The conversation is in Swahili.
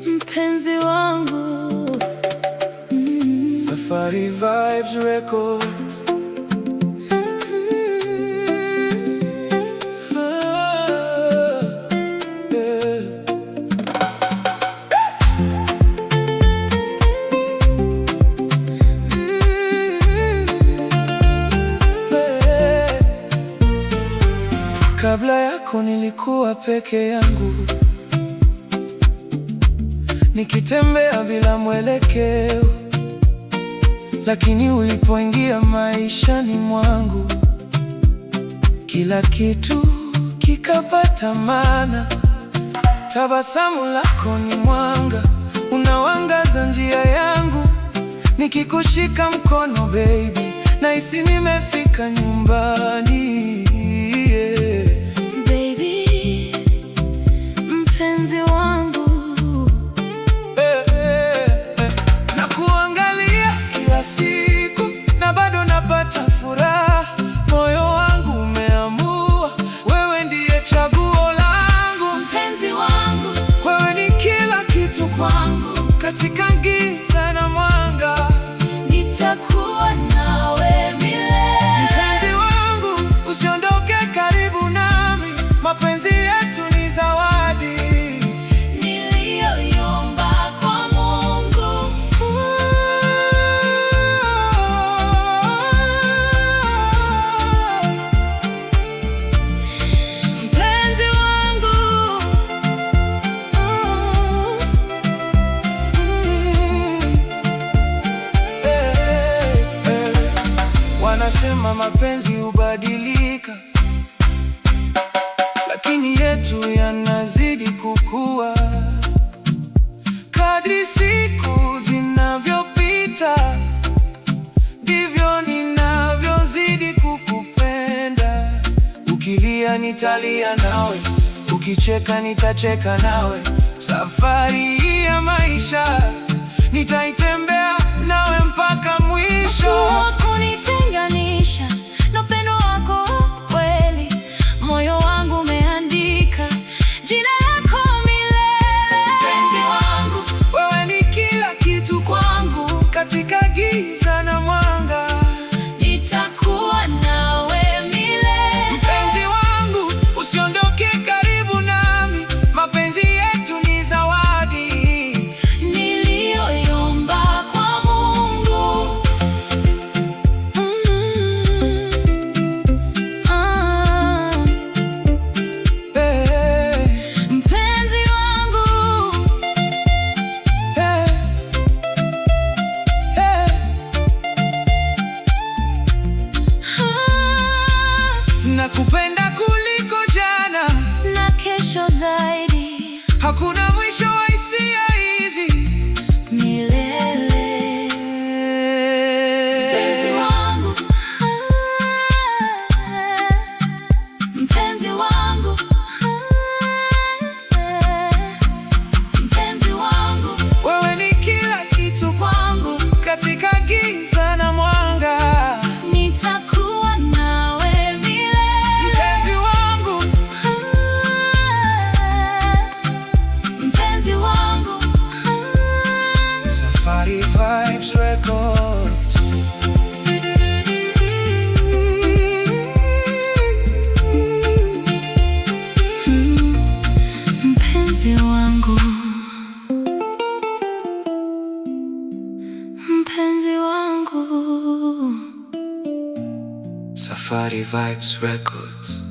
Mpenzi wangu. Safari Vibes Records. Kabla yako nilikuwa peke yangu, nikitembea bila mwelekeo, lakini ulipoingia maishani mwangu, kila kitu kikapata maana. Tabasamu lako ni mwanga, unaangaza njia yangu. Nikikushika mkono baby, nahisi nimefika nyumbani. Katika giza na mwanga, nitakuwa nawe milele. Mpenzi wangu, usiondoke karibu nami. Mapenzi yetu ni zawadi niliyoiomba kwa Mungu. Mpenzi wangu, wanasema mapenzi hubadilika, lakini yetu yanazidi kukua. Kadri siku zinavyopita, ndivyo ninavyozidi kukupenda. Ukilia nitalia nawe, ukicheka nitacheka nawe. Safari hii ya maisha nitaitembea nawe mpaka mwisho. Kunitenganisha na upendo wako kweli, moyo wangu umeandika jina lako milele. Mpenzi wangu, wewe ni kila kitu kwangu. Katika giza na mwanga, nitakuwa nawe milele. Mpenzi wangu, usiondoke karibu nami. Mapenzi yetu ni zawadi niliyoiomba kwa Mungu. Mpenzi wangu, nakupenda kuliko jana na kesho zaidi. Hakuna mwisho wa hisia hizi milele. Mpenzi wangu, mpenzi wangu, mpenzi wangu, wewe ni kila kitu kwangu. Katika giza na mwanga, nitakuwa nawe milele. Mpenzi wangu, mpenzi wangu. Safari Vibes Records. Mpenzi wangu, mpenzi wangu. Safari Vibes Records.